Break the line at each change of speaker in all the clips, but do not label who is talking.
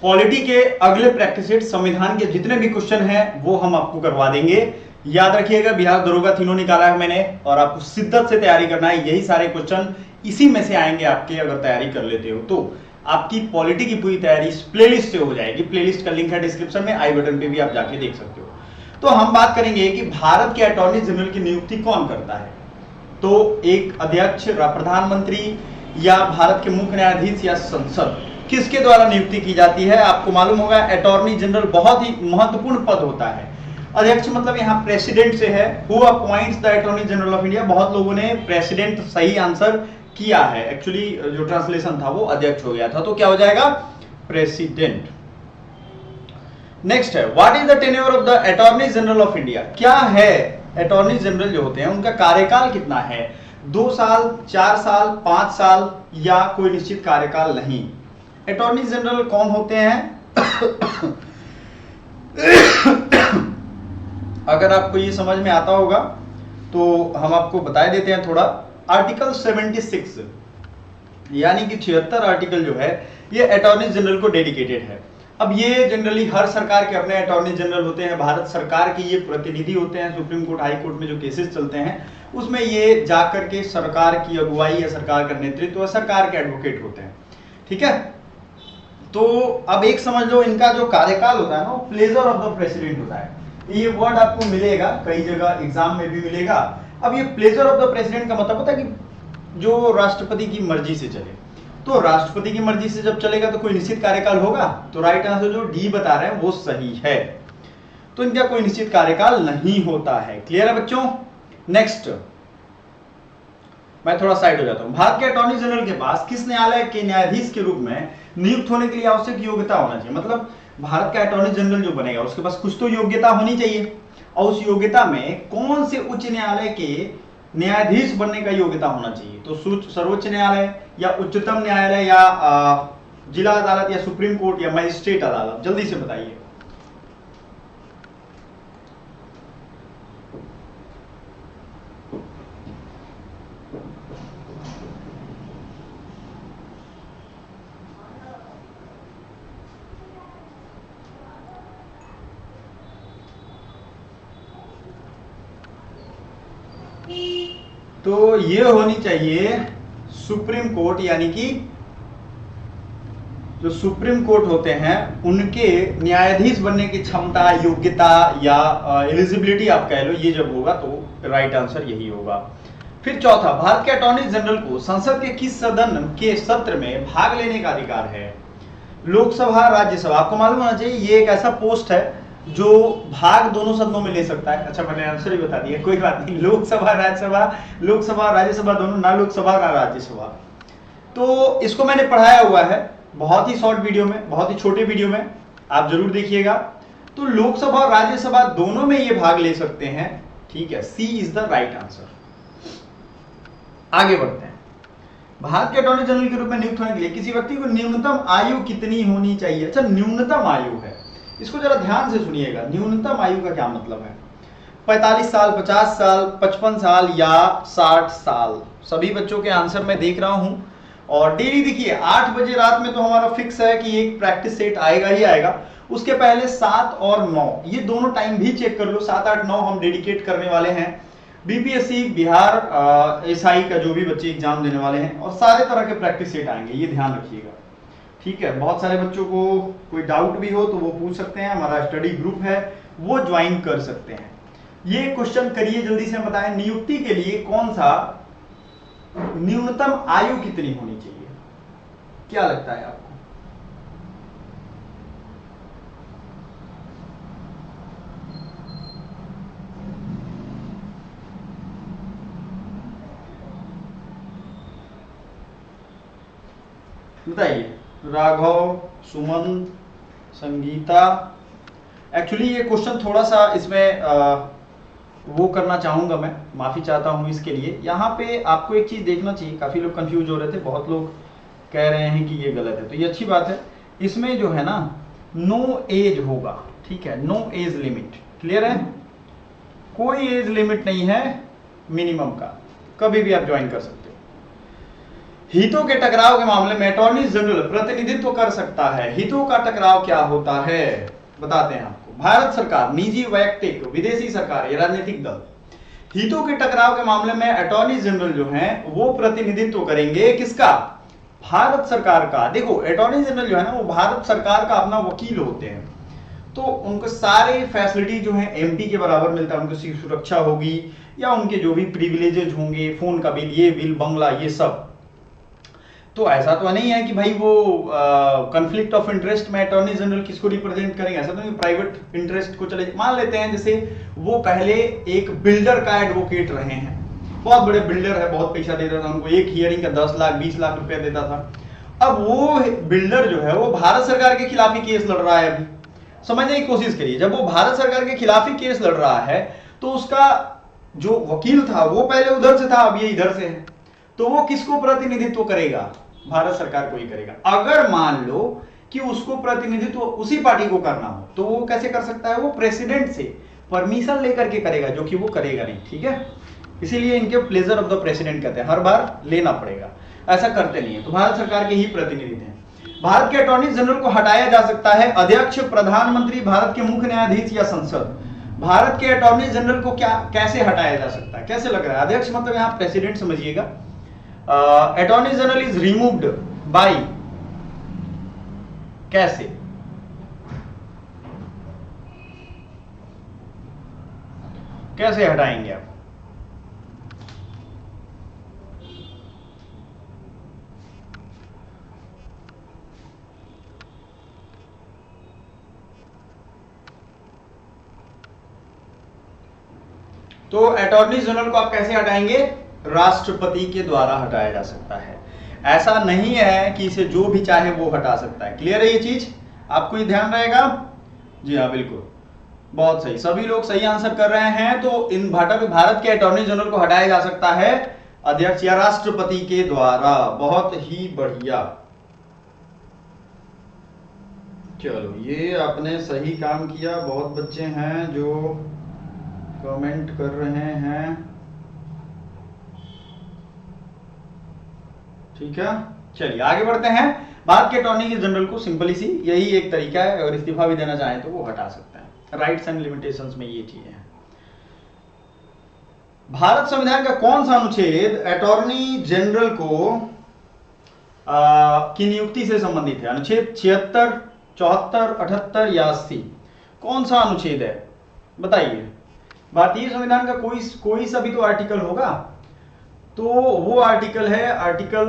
Polity के अगले practice set संविधान के जितने भी क्वेश्चन हैं वो हम आपको करवा देंगे। याद रखिएगा बिहार दरोगा तीनों निकाला है मैंने, और आपको शिद्दत से तैयारी करना है। यही सारे क्वेश्चन इसी में से आएंगे आपके, अगर तैयारी कर लेते हो तो आपकी पॉलिटी की पूरी तैयारी इस प्लेलिस्ट से हो जाएगी। प्लेलिस्ट का लिंक है डिस्क्रिप्शन में, आई बटन पे भी आप जाके देख सकते हो। तो हम बात करेंगे कि भारत के अटॉर्नी जनरल की नियुक्ति कौन करता है। तो एक अध्यक्ष, प्रधानमंत्री, या भारत के मुख्य न्यायाधीश, या संसद, किसके द्वारा नियुक्ति की जाती है। आपको मालूम होगा अटॉर्नी जनरल बहुत ही महत्वपूर्ण पद होता है। अध्यक्ष मतलब यहाँ प्रेसिडेंट से है। Who appoints the attorney general of India, बहुत लोगों ने प्रेसिडेंट सही आंसर किया है, एक्चुअली जो ट्रांसलेशन था वो अध्यक्ष हो गया था, तो क्या हो जाएगा प्रेसिडेंट। नेक्स्ट है what is the tenure of the attorney general of India. क्या है अटॉर्नी जनरल जो होते हैं उनका कार्यकाल कितना है, 2 साल, 4 साल, 5 साल, या कोई निश्चित कार्यकाल नहीं। अटॉर्नी जनरल कौन होते हैं अगर आपको ये समझ में आता होगा तो हम आपको बता देते हैं थोड़ा। आर्टिकल 76 यानी कि 76 आर्टिकल जो है ये अटॉर्नी जनरल को डेडिकेटेड है। अब ये जनरली हर सरकार के अपने अटॉर्नी जनरल होते हैं। भारत सरकार के ये प्रतिनिधि होते हैं सुप्रीम कोर्ट, हाई कोर्ट में जो केसेस चलते हैं उसमें ये जाकर के सरकार की अगुवाई या सरकार का नेतृत्व, सरकार के एडवोकेट होते हैं। ठीक है, तो अब एक समझ लो इनका जो कार्यकाल होता है ना वो प्लेजर ऑफ द प्रेसिडेंट होता है। ये वर्ड आपको मिलेगा कई जगह, एग्जाम में भी मिलेगा। अब ये प्लेजर ऑफ द प्रेसिडेंट का मतलब होता है कि जो राष्ट्रपति की मर्जी से चले। तो राष्ट्रपति की मर्जी से जब चलेगा तो कोई निश्चित कार्यकाल होगा, तो राइट आंसर जो डी बता रहे हैं वो सही है। तो इनका कोई निश्चित कार्यकाल नहीं होता है। क्लियर है बच्चों। नेक्स्ट मैं थोड़ा साइड हो जाता हूं। भारत के अटॉर्नी जनरल के पास किस न्यायालय के न्यायाधीश के रूप में नियुक्त होने के लिए आवश्यक योग्यता होना चाहिए। मतलब भारत का अटॉर्नी जनरल जो बनेगा उसके पास कुछ तो योग्यता होनी चाहिए, और उस योग्यता में कौन से उच्च न्यायालय के न्यायाधीश बनने का योग्यता होना चाहिए। तो सर्वोच्च न्यायालय, या उच्चतम न्यायालय, या जिला अदालत, या सुप्रीम कोर्ट, या मजिस्ट्रेट अदालत, जल्दी से बताइए। तो ये होनी चाहिए सुप्रीम कोर्ट, यानी कि जो सुप्रीम कोर्ट होते हैं उनके न्यायाधीश बनने की क्षमता, योग्यता, या एलिजिबिलिटी आप कह लो, ये जब होगा तो राइट आंसर यही होगा। फिर चौथा, भारत के अटॉर्नी जनरल को संसद के किस सदन के सत्र में भाग लेने का अधिकार है। लोकसभा, राज्यसभा। आपको मालूम होना चाहिए ये एक ऐसा पोस्ट है जो भाग दोनों सदनों में ले सकता है। अच्छा मैंने आंसर ही बता दिया, कोई बात नहीं। लोकसभा, राज्यसभा, लोकसभा राज्यसभा दोनों, ना लोकसभा ना राज्यसभा। तो इसको मैंने पढ़ाया हुआ है बहुत ही शॉर्ट वीडियो में, बहुत ही छोटे वीडियो में, आप जरूर देखिएगा। तो लोकसभा और राज्यसभा दोनों में ये भाग ले सकते हैं। ठीक है, सी इज द राइट आंसर। आगे बढ़ते हैं। भारत के अटॉर्नी जनरल के रूप में नियुक्त होने के लिए किसी व्यक्ति को न्यूनतम आयु कितनी होनी चाहिए। अच्छा न्यूनतम आयु है, इसको जरा ध्यान से सुनिएगा। न्यूनतम आयु का क्या मतलब है। 45 साल, 50 साल, 55 साल, या 60 साल। सभी बच्चों के आंसर मैं देख रहा हूं। और डेली देखिए 8 बजे रात में तो हमारा फिक्स है कि एक प्रैक्टिस सेट आएगा ही आएगा। उसके पहले 7 और 9 ये दोनों टाइम भी चेक कर लो। 7, 8, 9 हम डेडिकेट करने वाले हैं बीपीएससी, बिहार एसआई का जो भी बच्चे एग्जाम देने वाले हैं, और सारे तरह के प्रैक्टिस सेट आएंगे, ये ध्यान रखिएगा। ठीक है, बहुत सारे बच्चों को कोई डाउट भी हो तो वो पूछ सकते हैं। हमारा स्टडी ग्रुप है वो ज्वाइन कर सकते हैं। ये क्वेश्चन करिए, जल्दी से बताएं। नियुक्ति के लिए कौन सा न्यूनतम आयु कितनी होनी चाहिए, क्या लगता है आपको। बताइए। राघव, सुमन, संगीता। एक्चुअली ये क्वेश्चन थोड़ा सा इसमें वो करना चाहूंगा मैं, माफी चाहता हूं इसके लिए। यहाँ पे आपको एक चीज देखना चाहिए, काफी लोग कंफ्यूज हो रहे थे, बहुत लोग कह रहे हैं कि ये गलत है, तो ये अच्छी बात है। इसमें जो है ना नो एज होगा। ठीक है, नो एज लिमिट। क्लियर है, कोई एज लिमिट नहीं है मिनिमम का, कभी भी आप ज्वाइन कर सकते हो। हितों के टकराव के मामले में अटॉर्नी जनरल प्रतिनिधित्व कर सकता है। हितों का टकराव क्या होता है बताते हैं आपको। भारत सरकार, निजी, वैयक्तिक, विदेशी सरकार या राजनीतिक दल, हितों के टकराव के मामले में अटॉर्नी जनरल जो है वो प्रतिनिधित्व करेंगे किसका? भारत सरकार का। देखो अटॉर्नी जनरल जो है ना वो भारत सरकार का अपना वकील होते हैं, तो उनको सारे फैसिलिटी जो है एमपी के बराबर मिलता है। उनकी सुरक्षा होगी या उनके जो भी प्रिविलेजेज होंगे, फोन का बिल, ये बिल, बंगला, ये सब। तो ऐसा तो नहीं है कि भाई वो कॉन्फ्लिक्ट ऑफ इंटरेस्ट में अटॉर्नी जनरल किसको रिप्रेजेंट करेंगे, ऐसा तो नहीं। प्राइवेट इंटरेस्ट को चले मान लेते हैं, जैसे वो पहले एक बिल्डर का एडवोकेट रहे हैं, बहुत बड़े बिल्डर है, बहुत पैसा देता था उनको, एक हियरिंग का 10 लाख 20 लाख रुपया देता था। अब वो बिल्डर जो है वो भारत सरकार के खिलाफ ही केस लड़ रहा है। अभी समझने की कोशिश करिए, जब वो भारत सरकार के खिलाफ ही केस लड़ रहा है तो उसका जो वकील था वो पहले उधर से था, अब ये इधर से है, तो वो किसको प्रतिनिधित्व करेगा? भारत सरकार को ही करेगा। अगर मान लो कि उसको प्रतिनिधित्व उसी पार्टी को करना हो तो वो कैसे कर सकता है? वो प्रेसिडेंट से परमिशन लेकर के करेगा, जो कि वो करेगा नहीं, ठीक है। इसीलिए इनके प्लेजर ऑफ द प्रेसिडेंट कहते हैं, हर बार लेना पड़ेगा, ऐसा करते नहीं है। तो भारत सरकार के ही प्रतिनिधि हैं। भारत के अटॉर्नी जनरल को हटाया जा सकता है अध्यक्ष, प्रधानमंत्री, भारत के मुख्य न्यायाधीश या संसद। भारत के अटॉर्नी जनरल को क्या कैसे हटाया जा सकता है? कैसे लग रहा है? अध्यक्ष मतलब यहां प्रेसिडेंट समझिएगा। Attorney general is removed by, कैसे? कैसे हटाएंगे आप? तो अटॉर्नी जनरल को आप कैसे हटाएंगे? राष्ट्रपति के द्वारा हटाया जा सकता है। ऐसा नहीं है कि इसे जो भी चाहे वो हटा सकता है। क्लियर है ये चीज? आपको ये ध्यान रहेगा। जी हाँ, बिल्कुल, बहुत सही, सभी लोग सही आंसर कर रहे हैं। तो इन भारत के अटॉर्नी जनरल को हटाया जा सकता है अध्यक्ष या राष्ट्रपति के द्वारा। बहुत ही बढ़िया, चलो ये आपने सही काम किया। बहुत बच्चे हैं जो कमेंट कर रहे हैं, ठीक है। चलिए आगे बढ़ते हैं। भारत के अटॉर्नी जनरल को सिंपली सी यही एक तरीका है, अगर इस्तीफा भी देना चाहे तो वो हटा सकते हैं। राइट्स एंड लिमिटेशंस में ये चीजें हैं। भारत संविधान का कौन सा अनुच्छेद अटॉर्नी जनरल को की नियुक्ति से संबंधित है? अनुच्छेद 76, 74, 78 या 80? कौन सा अनुच्छेद है बताइए। भारतीय संविधान का कोई सा भी तो आर्टिकल होगा, तो वो आर्टिकल है, आर्टिकल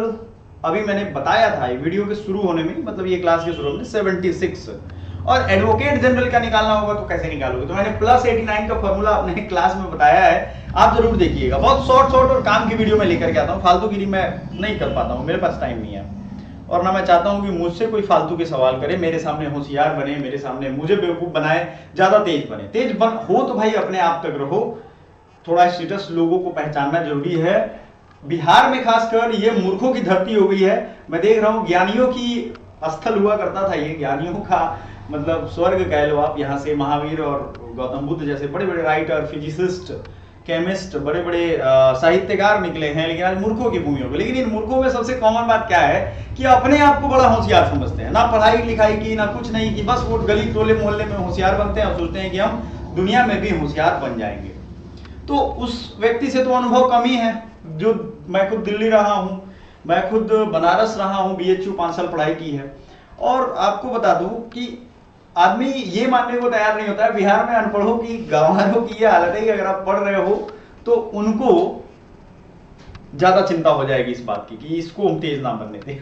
अभी मैंने बताया था वीडियो के शुरू होने में, मतलब ये क्लास के शुरू में 76। और एडवोकेट जनरल का निकालना होगा तो कैसे निकालोगे? तो मैंने +89 का फॉर्मूला अपने क्लास में बताया है, आप जरूर देखिएगा। बहुत शॉर्ट और काम की वीडियो में लेकर के आता हूँ, फालतूगिरी मैं नहीं कर पाता हूँ, मेरे पास टाइम नहीं है, और ना मैं चाहता हूँ कि मुझसे कोई फालतू के सवाल करे, मेरे सामने होशियार बने, मेरे सामने मुझे बेवकूफ बनाए, ज्यादा तेज बने। तेज हो तो भाई अपने आप तक रहो, थोड़ा स्टेटस लोगों को पहचानना जरूरी है। बिहार में खासकर ये मूर्खों की धरती हो गई है। मैं देख रहा हूँ ज्ञानियों की स्थल हुआ करता था, ये ज्ञानियों का मतलब स्वर्ग कह लो आप। यहाँ से महावीर और गौतम बुद्ध जैसे बड़े बड़े राइटर, फिजिसिस्ट, केमिस्ट, बड़े बड़े साहित्यकार निकले हैं, लेकिन आज मूर्खों की भूमि हो गई। लेकिन इन मूर्खों में सबसे कॉमन बात क्या है कि अपने आप को बड़ा होशियार समझते हैं, ना पढ़ाई लिखाई की, ना कुछ नहीं की, बस वो गली टोले मोहल्ले में होशियार बनते हैं और सोचते हैं कि हम दुनिया में भी होशियार बन जाएंगे। तो उस व्यक्ति से तो अनुभव कम ही है। जो मैं खुद दिल्ली रहा हूं, मैं खुद बनारस रहा हूं, BHU 5 साल पढ़ाई की है, और आपको बता दूं कि आदमी ये मानने को तैयार नहीं होता है बिहार में अनपढ़ों की, गंवारों की ये हालत है कि अगर आप पढ़ रहे हो तो उनको ज्यादा चिंता हो जाएगी इस बात की कि इसको हम तेज ना बनने दें।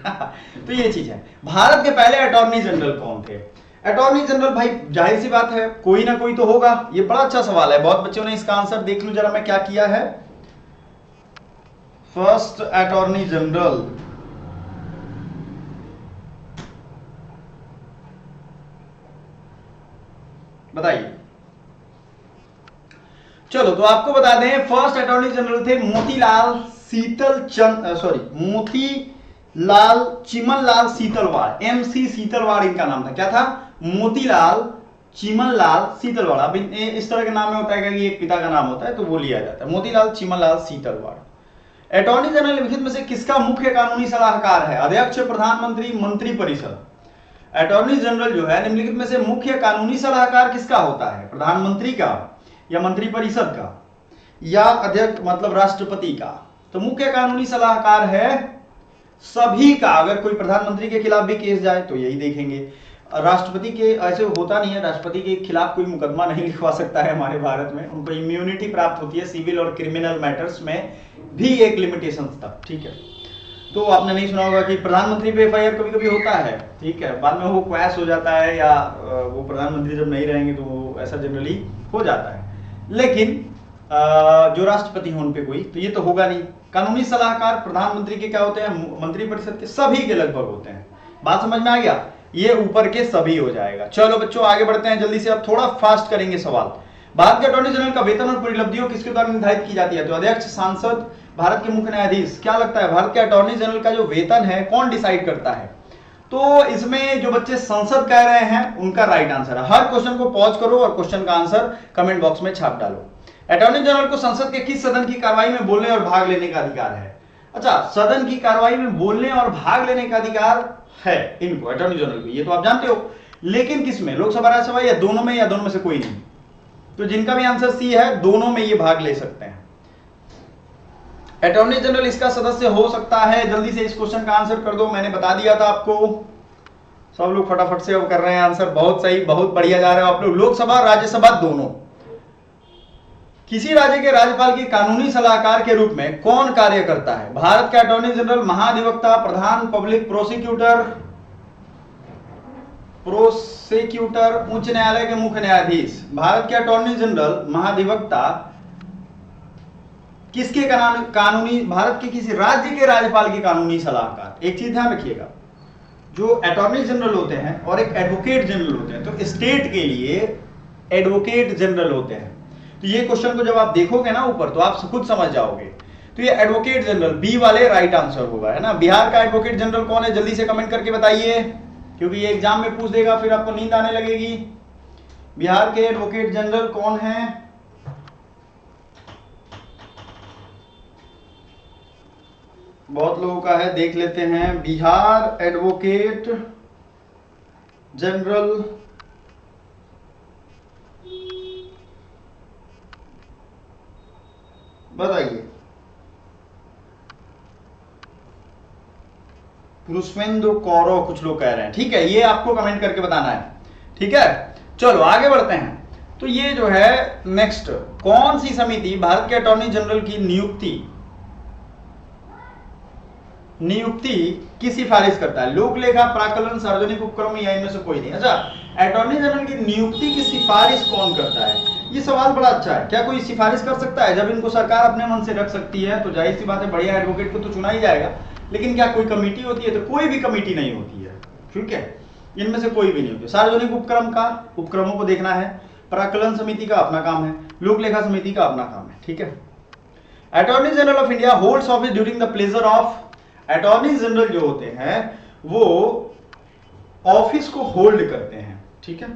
तो ये चीज है। भारत के पहले अटॉर्नी जनरल कौन थे? अटॉर्नी जनरल भाई जाहिर सी बात है कोई ना कोई तो होगा। ये बड़ा अच्छा सवाल है, बहुत बच्चों ने इसका आंसर देख लो जरा मैं क्या किया है। फर्स्ट अटॉर्नी जनरल, बताइए। चलो तो आपको बता दें, फर्स्ट अटॉर्नी जनरल थे मोतीलाल चिमनलाल सीतलवाड़, MC सीतलवाड़ इनका नाम था। क्या था? मोतीलाल चिमनलाल सीतलवाड़। अब इस तरह के नाम में होता है कि एक पिता का नाम होता है तो वो लिया जाता है, मोतीलाल चिमनलाल सीतलवाड़। अटॉर्नी जनरल निम्नलिखित में से किसका मुख्य कानूनी सलाहकार है? अध्यक्ष, प्रधानमंत्री, मंत्रिपरिषद। अटॉर्नी जनरल जो है निम्नलिखित में से मुख्य कानूनी सलाहकार किसका होता है? प्रधानमंत्री का या मंत्रिपरिषद का या अध्यक्ष मतलब राष्ट्रपति का? तो मुख्य कानूनी सलाहकार है सभी का। अगर कोई प्रधानमंत्री के खिलाफ भी केस जाए तो यही देखेंगे। राष्ट्रपति के ऐसे होता नहीं है, राष्ट्रपति के खिलाफ कोई मुकदमा नहीं लिखवा सकता है हमारे भारत में, उनको इम्यूनिटी प्राप्त होती है सिविल और क्रिमिनल मैटर्स में भी एक लिमिटेशन तक, ठीक है। तो आपने नहीं सुना होगा कि प्रधानमंत्री पे एफआईआर कभी कभी होता है, ठीक है, बाद में वो क्वैश हो जाता है या वो प्रधानमंत्री जब नहीं रहेंगे तो ऐसा जनरली हो जाता है, लेकिन जो राष्ट्रपति हो उनपे कोई, तो ये तो होगा नहीं। कानूनी सलाहकार प्रधानमंत्री के क्या होते हैं? मंत्रिपरिषद के सभी के लगभग होते हैं। बात समझ में आ गया? ये ऊपर के सभी हो जाएगा। चलो बच्चों आगे बढ़ते हैं जल्दी से, अब थोड़ा फास्ट करेंगे सवाल। भारत के अटॉर्नी जनरल का वेतन और परिलब्धियों किसके द्वारा निर्धारित की जाती है? तो अध्यक्ष, सांसद, भारत के मुख्य न्यायाधीश। क्या लगता है भारत के अटॉर्नी जनरल का जो वेतन है कौन डिसाइड करता है? तो इसमें जो बच्चे संसद कह रहे हैं उनका राइट आंसर है। हर क्वेश्चन को पॉज करो और क्वेश्चन का आंसर कमेंट बॉक्स में छाप डालो। अटॉर्नी जनरल को संसद के किस सदन की कार्रवाई में बोलने और भाग लेने का अधिकार है? अच्छा, सदन की कार्रवाई में बोलने और भाग लेने का अधिकार है इनको, अटॉर्नी जनरल को, ये तो आप जानते हो, लेकिन किसमें? लोकसभा, राज्यसभा या दोनों में, या दोनों में से कोई नहीं? तो जिनका भी आंसर सी है, दोनों में ये भाग ले सकते हैं। अटॉर्नी जनरल इसका सदस्य हो सकता है। जल्दी से इस क्वेश्चन का आंसर कर दो, मैंने बता दिया था आपको। सब लोग फटाफट से अब कर रहे हैं आंसर, बहुत सही, बहुत बढ़िया जा रहे हो आप लोग। लोकसभा, राज्यसभा दोनों। किसी राज्य के राज्यपाल की कानूनी सलाहकार के रूप में कौन कार्य करता है? भारत का अटॉर्नी जनरल, महाधिवक्ता, प्रधान पब्लिक प्रोसिक्यूटर, उच्च न्यायालय के मुख्य न्यायाधीश। भारत के अटॉर्नी जनरल, महाधिवक्ता, किसके कानूनी, भारत के किसी राज्य के राज्यपाल की कानूनी सलाहकार। एक चीज ध्यान रखिएगा, जो अटॉर्नी जनरल होते हैं और एक एडवोकेट जनरल होते हैं, तो स्टेट के लिए एडवोकेट जनरल होते हैं। तो ये क्वेश्चन को जब आप देखोगे ना ऊपर तो आप खुद समझ जाओगे। तो ये एडवोकेट जनरल, बी वाले राइट आंसर होगा, है ना। बिहार का एडवोकेट जनरल कौन है? जल्दी से कमेंट करके बताइए, क्योंकि ये एग्जाम में पूछ देगा, फिर आपको नींद आने लगेगी। बिहार के एडवोकेट जनरल कौन है? बहुत लोगों का है, देख लेते हैं। बिहार एडवोकेट जनरल बताइए। पुष्पेंद्र कौरव कुछ लोग कह रहे हैं, ठीक है, ये आपको कमेंट करके बताना है, ठीक है। चलो आगे बढ़ते हैं। तो ये जो है नेक्स्ट, कौन सी समिति भारत के अटॉर्नी जनरल की नियुक्ति की सिफारिश करता है? लोक लेखा, प्राक्कलन, सार्वजनिक उपक्रम या इनमें से कोई नहीं? अच्छा, अटॉर्नी जनरल की नियुक्ति की सिफारिश कौन करता है? ये सवाल बड़ा अच्छा है। क्या कोई सिफारिश कर सकता है? जब इनको सरकार अपने मन से रख सकती है तो जाहिर सी बात है बढ़िया एडवोकेट को तो चुना ही जाएगा, लेकिन क्या कोई कमेटी होती है? तो कोई भी कमेटी नहीं होती है, ठीक है, इनमें से कोई भी नहीं होती। सार्वजनिक उपक्रमों को देखना है, प्राक्कलन समिति का अपना काम है, लोक लेखा समिति का अपना काम है, ठीक है। Attorney general of India holds office during the pleasure of. Attorney general जो होते हैं वो ऑफिस को होल्ड करते हैं, ठीक है,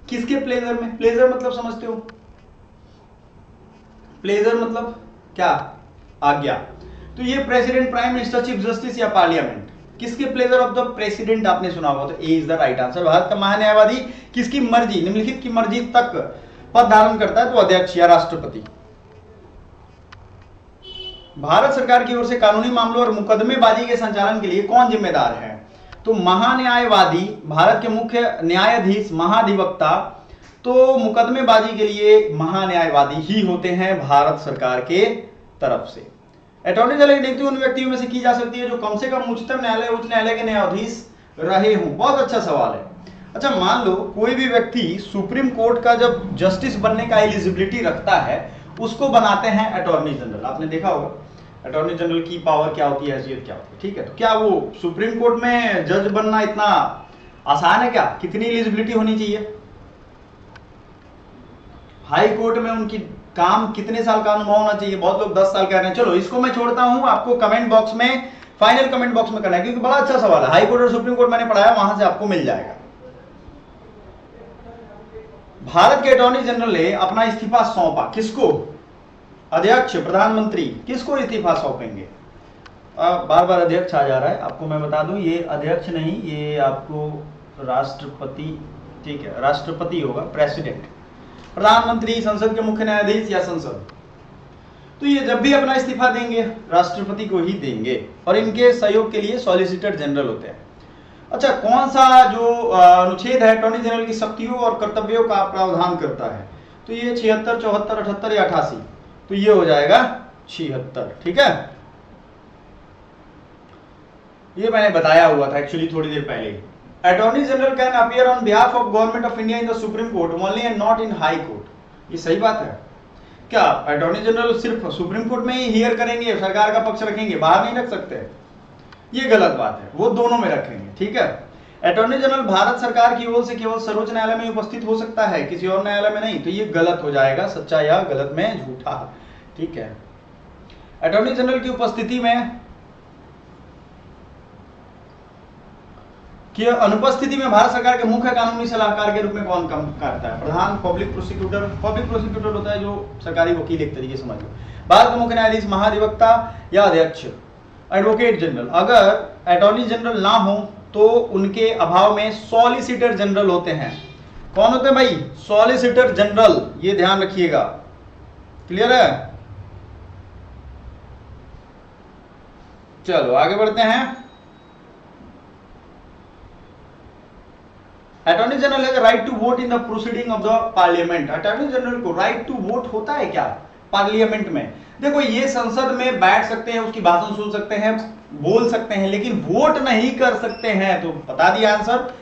किसके प्लेजर में? प्लेजर मतलब समझते हो? प्लेजर मतलब क्या? आज्ञा। तो ये president, prime minister, chief justice या पार्लियामेंट, किसके प्लेजर ऑफ द प्रेसिडेंट आपने सुना होगा, तो A is the right answer. Bharat का महान्यायवादी किसकी मर्जी, निम्नलिखित की मर्जी तक पद धारण करता है? तो अध्यक्ष या राष्ट्रपति। भारत सरकार की ओर से कानूनी मामलों और मुकदमेबाजी के संचालन के लिए कौन जिम्मेदार है? तो महान्यायवादी, भारत के मुख्य न्यायाधीश, महाधिवक्ता, तो मुकदमेबाजी के लिए महान्यायवादी ही होते हैं भारत सरकार के तरफ से। अटॉर्नी जनरल की नियुक्ति उन व्यक्तियों में से की जा सकती है जो कम से कम उच्चतम न्यायालय, उच्च न्यायालय के न्यायाधीश रहे हों। बहुत अच्छा सवाल है। अच्छा, मान लो कोई भी व्यक्ति सुप्रीम कोर्ट का जब जस्टिस बनने का एलिजिबिलिटी रखता है, उसको बनाते हैं अटॉर्नी जनरल। आपने देखा होगा अटॉर्नी जनरल की पावर क्या होती है, हैसियत क्या होती है, ठीक है। तो क्या वो सुप्रीम कोर्ट में जज बनना इतना आसान है क्या? कितनी एलिजिबिलिटी होनी चाहिए? हाई कोर्ट में उनकी काम कितने साल का अनुभव होना चाहिए? बहुत लोग 10 साल कह रहे हैं। चलो इसको मैं छोड़ता हूं, आपको कमेंट बॉक्स में, फाइनल कमेंट बॉक्स में करना है, क्योंकि बड़ा अच्छा सवाल है। हाई कोर्ट और सुप्रीम कोर्ट मैंने पढ़ाया, वहां से आपको मिल जाएगा। भारत के अटॉर्नी जनरल ने अपना इस्तीफा सौंपा किसको? अध्यक्ष प्रधानमंत्री किसको इस्तीफा सौंपेंगे? बार बार अध्यक्ष आ जा रहा है, आपको मैं बता दूं ये अध्यक्ष नहीं, ये आपको राष्ट्रपति, ठीक है, राष्ट्रपति होगा, प्रेसिडेंट। प्रधानमंत्री, संसद के मुख्य न्यायाधीश या संसद, तो ये जब भी अपना इस्तीफा देंगे राष्ट्रपति को ही देंगे और इनके सहयोग के लिए सॉलिसिटर जनरल होते हैं। अच्छा, कौन सा जो अनुच्छेद है अटॉर्नी जनरल की शक्तियों और कर्तव्यों का प्रावधान करता है? तो ये 76, 74, 78 या 88, तो ये हो जाएगा 76, ठीक है। ये मैंने बताया हुआ था एक्चुअली थोड़ी देर पहले। Attorney general can appear on behalf of government of India in the supreme court only and not in high court. ये सही बात है क्या? अटॉर्नी जनरल सिर्फ सुप्रीम कोर्ट में ही हियर करेंगे, सरकार का पक्ष रखेंगे, बाहर नहीं रख सकते? ये गलत बात है, वो दोनों में रखेंगे, ठीक है। अटॉर्नी जनरल भारत सरकार की ओर से केवल सर्वोच्च न्यायालय में उपस्थित हो सकता है, किसी और न्यायालय में नहीं, तो ये गलत हो जाएगा, सच्चा या गलत में झूठा, ठीक है। अटॉर्नी जनरल की उपस्थिति में कि अनुपस्थिति में भारत सरकार के मुख्य कानूनी सलाहकार के रूप में कौन काम करता है? प्रधान, पब्लिक प्रोसिक्यूटर। पब्लिक प्रोसिक्यूटर होता है जो सरकारी वकील, एक तरीके समझ लो। भारत का मुख्य न्यायाधीश, महाधिवक्ता या अध्यक्ष? Advocate general. अगर अटॉर्नी जनरल ना हो तो उनके अभाव में सॉलिसिटर जनरल होते हैं। कौन होते हैं भाई? सॉलिसिटर जनरल, ये ध्यान रखिएगा, क्लियर है? चलो आगे बढ़ते हैं। Attorney general has right to vote in the proceeding of the parliament. Attorney general को राइट टू वोट होता है क्या पार्लियामेंट में? देखो, ये संसद में बैठ सकते हैं, उसकी भाषण सुन सकते हैं, बोल सकते हैं, लेकिन वोट नहीं कर सकते हैं। तो बता दिया आंसर,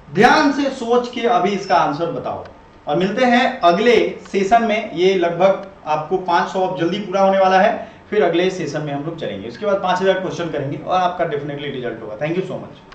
ध्यान से सोच के अभी इसका आंसर बताओ। और मिलते हैं अगले सेशन में, ये लगभग आपको 500 अब जल्दी पूरा होने वाला है, फिर अगले सेशन में हम लोग चलेंगे, उसके बाद 5000 क्वेश्चन करेंगे और आपका डेफिनेटली रिजल्ट होगा। Thank you so much.